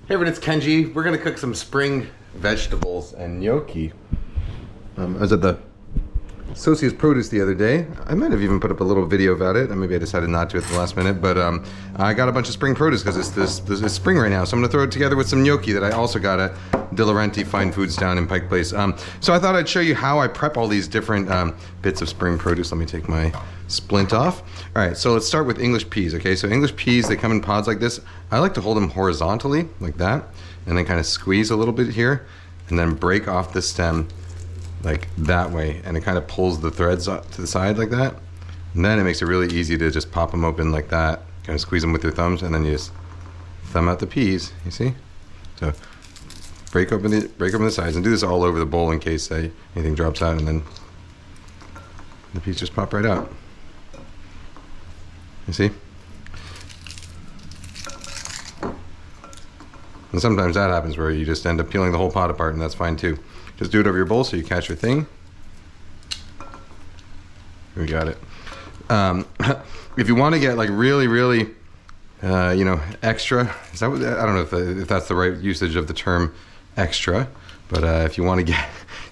Hey everyone, it's Kenji. We're gonna cook some spring vegetables and gnocchi. I was at the Associates Produce the other day. I might have even put up a little video about it. Maybe I decided not to at the last minute, but I got a bunch of spring produce because it's spring right now. So I'm gonna throw it together with some gnocchi that I also got at De Laurenti Fine Foods down in Pike Place. So I thought I'd show you how I prep all these different bits of spring produce. Let me take my splint off. All right, so let's start with English peas, okay? So English peas, they come in pods like this. I like to hold them horizontally, like that, and then kind of squeeze a little bit here, and then break off the stem like that way, and it kind of pulls the threads up to the side like that. And then it makes it really easy to just pop them open like that, kind of squeeze them with your thumbs, and then you just thumb out the peas, you see? So break open the sides, and do this all over the bowl in case anything drops out, and then the peas just pop right out. You see? And sometimes that happens where you just end up peeling the whole pot apart, and that's fine too. Just do it over your bowl so you catch your thing. We got it. If you want to get like really, you know, extra, is that what, I don't know if that's the right usage of the term extra, but if you want to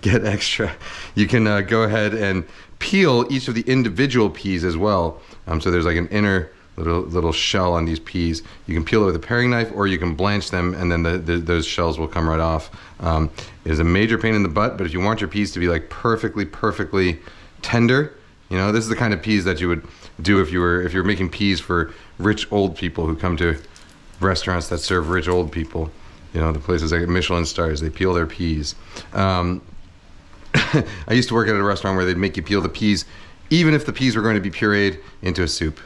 get extra, you can go ahead and peel each of the individual peas as well. So there's like an inner little shell on these peas. You can peel it with a paring knife, or you can blanch them, and then those shells will come right off. It is a major pain in the butt, but if you want your peas to be like perfectly tender, you know, this is the kind of peas that you would do if you're making peas for rich old people who come to restaurants that serve rich old people. You know, the places like Michelin stars, they peel their peas. I used to work at a restaurant where they'd make you peel the peas even if the peas were going to be pureed into a soup.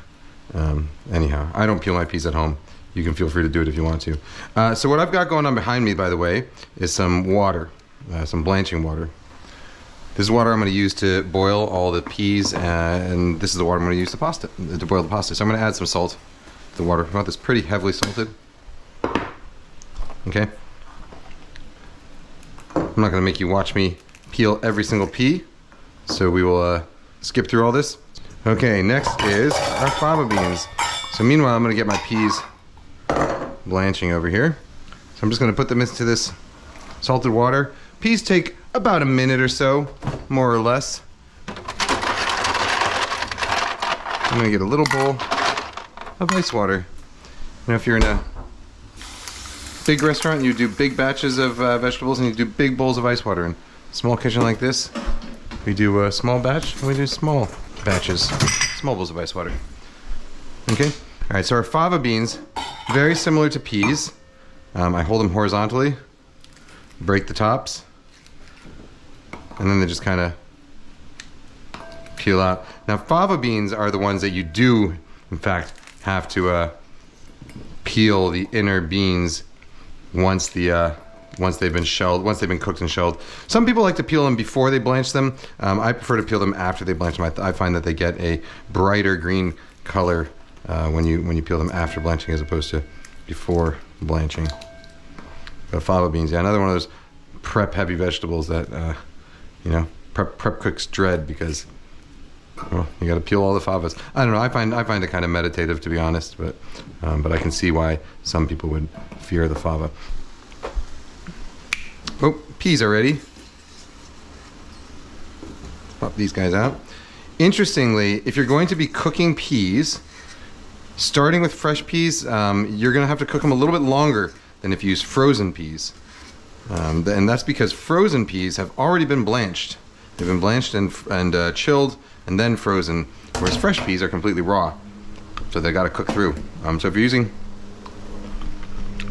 Anyhow, I don't peel my peas at home. You can feel free to do it if you want to. So what I've got going on behind me, by the way, is some water, some blanching water. This is water I'm going to use to boil all the peas, and this is the water I'm going to use to boil the pasta. So I'm going to add some salt to the water. I want this pretty heavily salted. Okay. I'm not going to make you watch me peel every single pea, so we will skip through all this. Okay, next is our fava beans. So meanwhile, I'm going to get my peas blanching over here. So I'm just going to put them into this salted water. Peas take about a minute or so, more or less. I'm going to get a little bowl of ice water. You know, if you're in a big restaurant, you do big batches of vegetables, and you do big bowls of ice water. In a small kitchen like this, we do a small batch, and we do small batches, small bowls of ice water. Okay, all right, so our fava beans, very similar to peas. I hold them horizontally, break the tops, and then they just kind of peel out. Now fava beans are the ones that you do, in fact, have to peel the inner beans once they've been shelled, once they've been cooked and shelled. Some people like to peel them before they blanch them. I prefer to peel them after they blanch them. I find that they get a brighter green color when you peel them after blanching as opposed to before blanching. But fava beans, yeah, another one of those prep heavy vegetables that you know, prep cooks dread because, well, you got to peel all the favas. I don't know. I find it kind of meditative, to be honest, but I can see why some people would fear the fava. Oh, peas are ready. Pop these guys out. Interestingly, if you're going to be cooking peas, starting with fresh peas, you're going to have to cook them a little bit longer than if you use frozen peas. And that's because frozen peas have already been blanched. They've been blanched and chilled and then frozen, whereas fresh peas are completely raw. So they got to cook through. So if you're using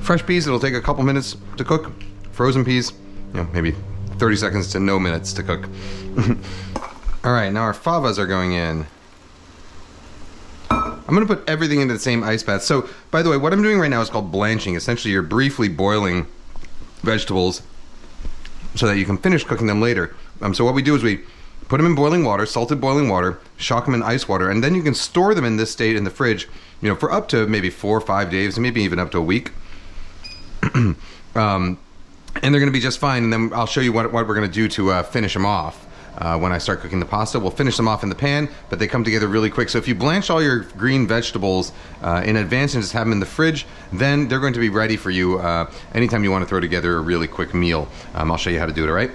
fresh peas, it'll take a couple minutes to cook. Frozen peas, you know, maybe 30 seconds to no minutes to cook. All right, now our favas are going in. I'm gonna put everything into the same ice bath. So, by the way, what I'm doing right now is called blanching. Essentially, you're briefly boiling vegetables so that you can finish cooking them later. So what we do is we put them in boiling water, salted boiling water, shock them in ice water, and then you can store them in this state in the fridge, you know, for up to maybe 4 or 5 days, maybe even up to a week. And they're going to be just fine. And then I'll show you what we're going to do to finish them off. when I start cooking the pasta. We'll finish them off in the pan, but they come together really quick. So if you blanch all your green vegetables in advance and just have them in the fridge, then they're going to be ready for you anytime you want to throw together a really quick meal. I'll show you how to do it, all right?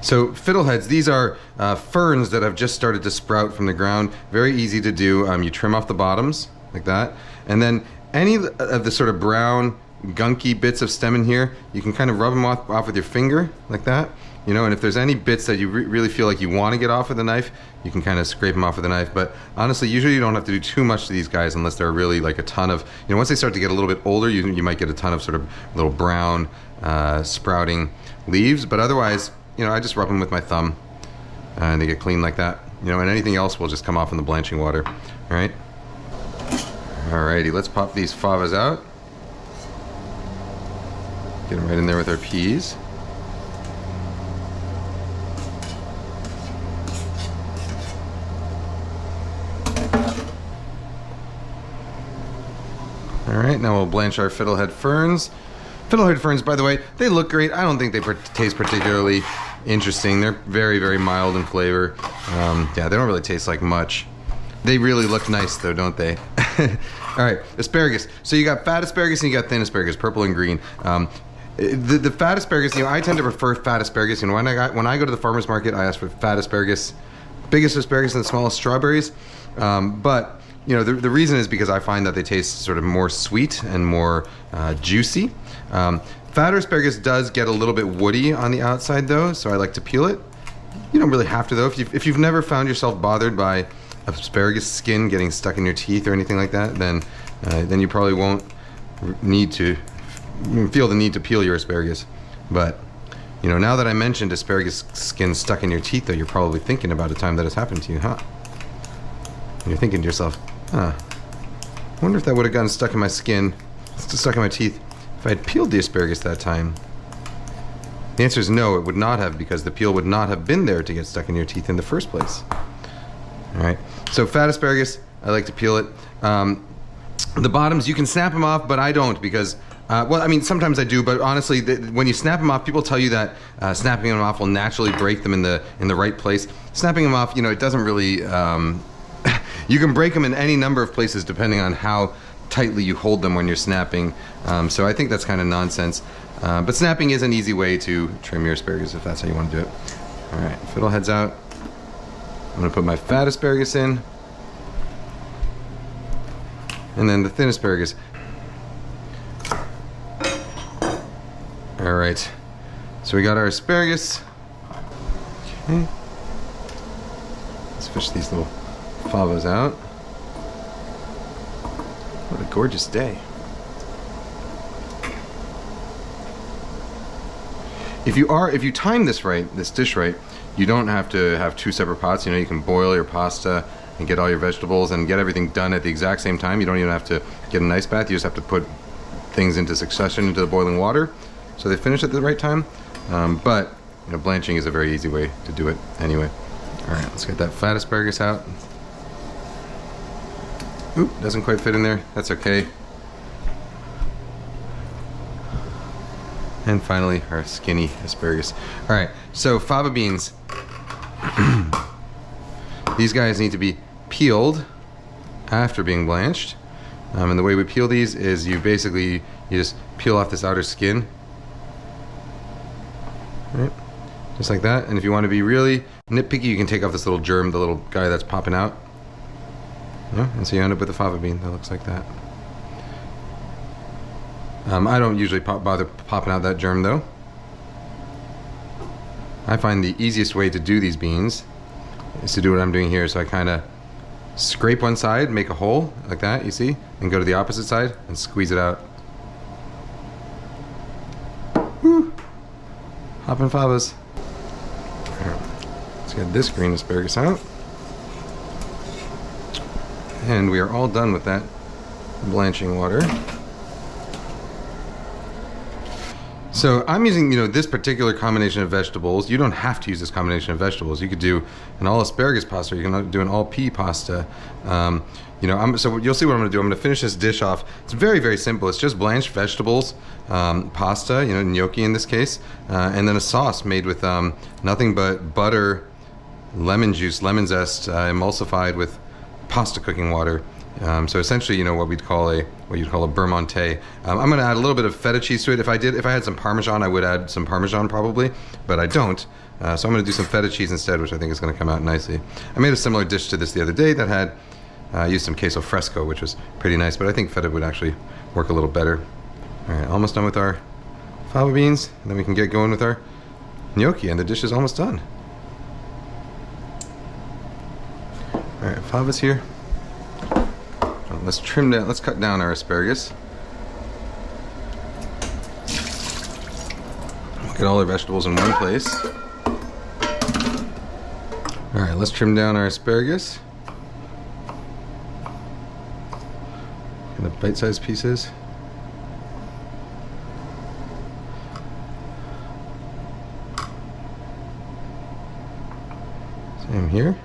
So fiddleheads, these are ferns that have just started to sprout from the ground. Very easy to do. You trim off the bottoms like that, and then any of the sort of brown gunky bits of stem in here, you can kind of rub them off with your finger like that, you know, and if there's any bits that you really feel like you want to get off with a knife, you can kind of scrape them off with a knife. But honestly, usually you don't have to do too much to these guys unless they're really like a ton of, you know, once they start to get a little bit older, you might get a ton of sort of little brown sprouting leaves. But otherwise, you know, I just rub them with my thumb and they get clean like that, you know, and anything else will just come off in the blanching water. All right. Alrighty, let's pop these favas out. Get them right in there with our peas. Alright, now we'll blanch our fiddlehead ferns. Fiddlehead ferns, by the way, they look great. I don't think they taste particularly interesting. They're very, very mild in flavor. Yeah, they don't really taste like much. They really look nice though, don't they? Alright, asparagus. So you got fat asparagus and you got thin asparagus, purple and green. The fat asparagus, you know, I tend to prefer fat asparagus. You know, when I go to the farmer's market, I ask for fat asparagus, biggest asparagus and the smallest strawberries. But you know, the reason is because I find that they taste sort of more sweet and more juicy. Fatter asparagus does get a little bit woody on the outside though, so I like to peel it. You don't really have to though. If you've never found yourself bothered by asparagus skin getting stuck in your teeth or anything like that, then you probably won't need to feel the need to peel your asparagus. But you know, now that I mentioned asparagus skin stuck in your teeth though, you're probably thinking about a time that has happened to you, huh? And you're thinking to yourself, I wonder if that would have gotten stuck in my skin, stuck in my teeth, if I had peeled the asparagus that time. The answer is no, it would not have, because the peel would not have been there to get stuck in your teeth in the first place. Alright, so fat asparagus, I like to peel it. The bottoms, you can snap them off, but I don't, because, well, I mean, sometimes I do, but honestly, when you snap them off, people tell you that snapping them off will naturally break them in the right place. Snapping them off, you know, it doesn't really, you can break them in any number of places depending on how tightly you hold them when you're snapping. So I think that's kind of nonsense. But snapping is an easy way to trim your asparagus if that's how you want to do it. Alright, fiddleheads out. I'm going to put my fat asparagus in. And then the thin asparagus. Alright, so we got our asparagus. Okay. Let's fish these little favas out. What a gorgeous day. If you time this dish right, you don't have to have two separate pots. You know, you can boil your pasta and get all your vegetables and get everything done at the exact same time. You don't even have to get an ice bath. You just have to put things into succession into the boiling water, so they finish at the right time. But you know, blanching is a very easy way to do it anyway. All right, let's get that fat asparagus out. Oop, doesn't quite fit in there. That's okay. And finally, our skinny asparagus. All right, so fava beans. These guys need to be peeled after being blanched. And the way we peel these is you just peel off this outer skin. Right? Just like that. And if you want to be really nitpicky, you can take off this little germ, the little guy that's popping out. Yeah, and so you end up with a fava bean that looks like that. I don't usually bother popping out that germ though. I find the easiest way to do these beans is to do what I'm doing here. So I kind of scrape one side, make a hole like that, you see, and go to the opposite side and squeeze it out. Woo! Hoppin' favas. Right. Let's get this green asparagus out. And we are all done with that blanching water. So I'm using, you know, this particular combination of vegetables. You don't have to use this combination of vegetables. You could do an all asparagus pasta, or you can do an all pea pasta. You know, so you'll see what I'm going to do. I'm going to finish this dish off. It's very, very simple. It's just blanched vegetables, pasta, you know, gnocchi in this case, and then a sauce made with nothing but butter, lemon juice, lemon zest, emulsified with pasta cooking water. So essentially, you know, what you'd call a Bermonte. I'm going to add a little bit of feta cheese to it. If I had some Parmesan, I would add some Parmesan probably, but I don't. So I'm going to do some feta cheese instead, which I think is going to come out nicely. I made a similar dish to this the other day that had used some queso fresco, which was pretty nice, but I think feta would actually work a little better. All right, almost done with our fava beans, and then we can get going with our gnocchi, and the dish is almost done. All right, fava's here. Let's trim down, let's cut down our asparagus. We'll get all our vegetables in one place. All right, let's trim down our asparagus. Kind of bite-sized pieces. Same here.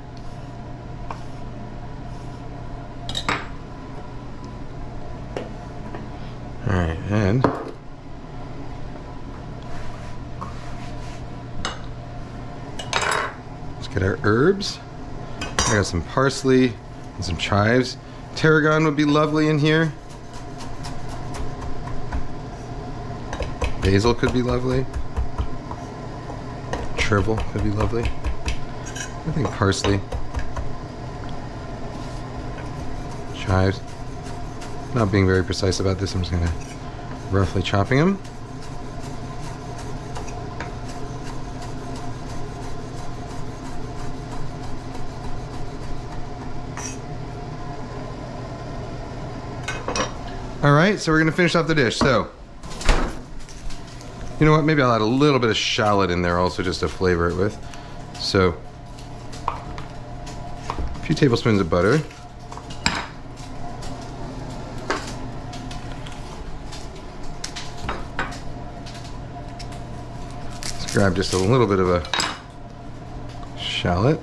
Alright, and let's get our herbs. I got some parsley and some chives. Tarragon would be lovely in here. Basil could be lovely. Chervil could be lovely. I think parsley. Chives. Not being very precise about this, I'm just going to roughly chopping them. Alright, so we're going to finish off the dish. So, you know what, maybe I'll add a little bit of shallot in there also just to flavor it with. So, a few tablespoons of butter. Grab just a little bit of a shallot,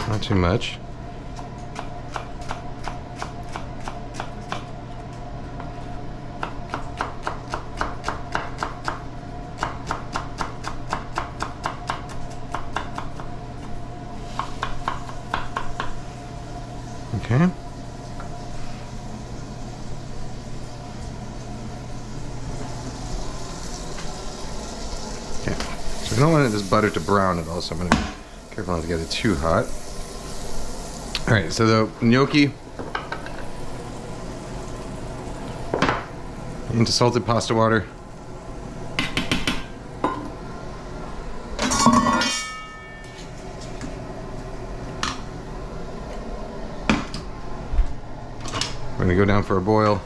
not too much. Okay. I don't want this butter to brown at all, so I'm going to be careful not to get it too hot. Alright, so the gnocchi into salted pasta water. We're going to go down for a boil.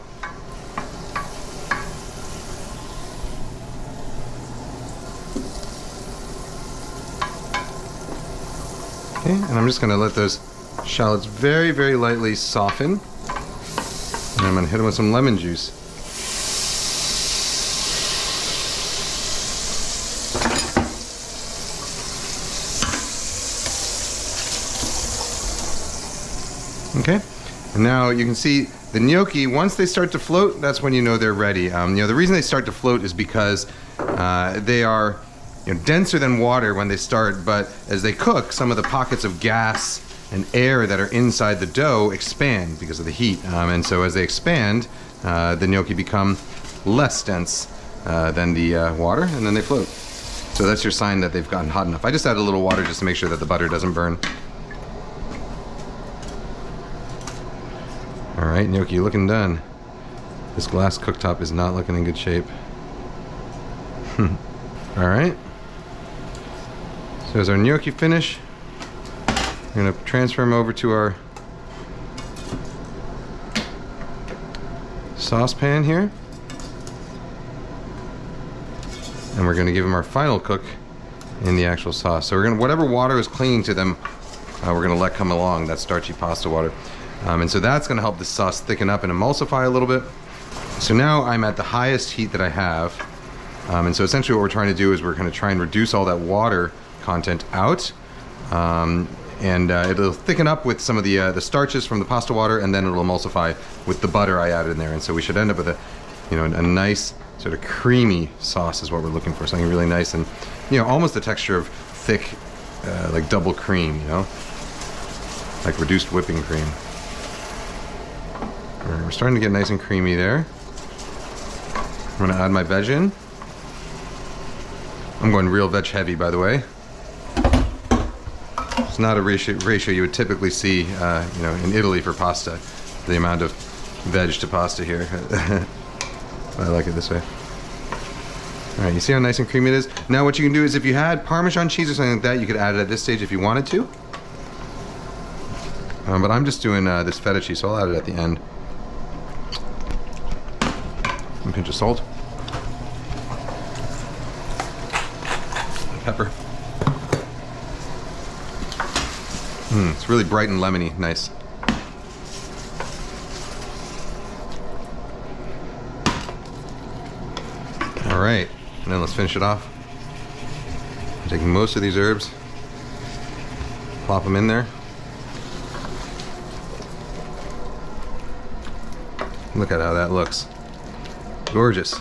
Okay, and I'm just going to let those shallots very, very lightly soften. And I'm going to hit them with some lemon juice. Okay, and now you can see the gnocchi, once they start to float, that's when you know they're ready. You know, the reason they start to float is because they are denser than water when they start, but as they cook, some of the pockets of gas and air that are inside the dough expand because of the heat. And so as they expand, the gnocchi become less dense than the water, and then they float. So that's your sign that they've gotten hot enough. I just add a little water just to make sure that the butter doesn't burn. Alright, gnocchi looking done. This glass cooktop is not looking in good shape. Alright. So as our gnocchi finish, we're going to transfer them over to our saucepan here. And we're going to give them our final cook in the actual sauce. So we're going to, whatever water is clinging to them, we're going to let come along, that starchy pasta water. And so that's going to help the sauce thicken up and emulsify a little bit. So now I'm at the highest heat that I have. And so essentially what we're trying to do is we're going to try and reduce all that water content out. It'll thicken up with some of the starches from the pasta water, and then it'll emulsify with the butter I added in there. And so we should end up with a nice sort of creamy sauce is what we're looking for. Something really nice and, you know, almost the texture of thick, like double cream, you know? Like reduced whipping cream. All right, we're starting to get nice and creamy there. I'm gonna add my veg in. I'm going real veg heavy, by the way. It's not a ratio you would typically see, you know, in Italy for pasta. The amount of veg to pasta here. I like it this way. All right, you see how nice and creamy it is? Now what you can do is if you had Parmesan cheese or something like that, you could add it at this stage if you wanted to. But I'm just doing this feta cheese, so I'll add it at the end. A pinch of salt. Pepper. It's really bright and lemony, nice. All right, and then let's finish it off. I'm taking most of these herbs, plop them in there. Look at how that looks. Gorgeous.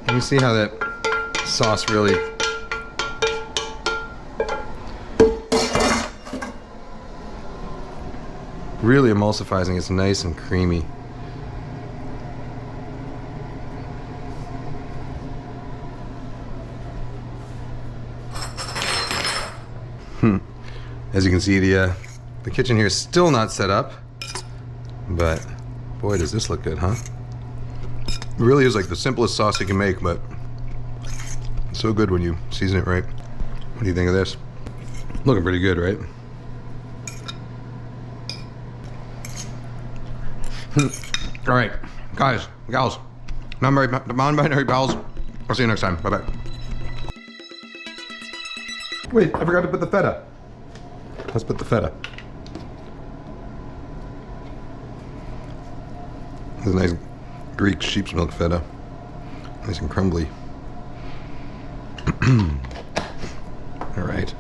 And you see how that sauce really emulsifies and gets nice and creamy. As you can see, the kitchen here is still not set up, but boy, does this look good, huh? It really is like the simplest sauce you can make, but it's so good when you season it right. What do you think of this? Looking pretty good, right? All right, guys, gals, non-binary pals, I'll see you next time. Bye-bye. Wait, I forgot to put the feta. Let's put the feta. This is nice Greek sheep's milk feta. Nice and crumbly. All right,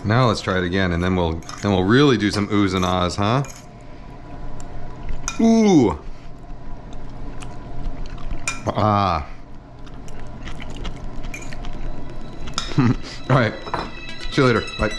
now let's try it again, and then we'll really do some oohs and ahs, huh? Ooh. Ah. All right. See you later. Bye.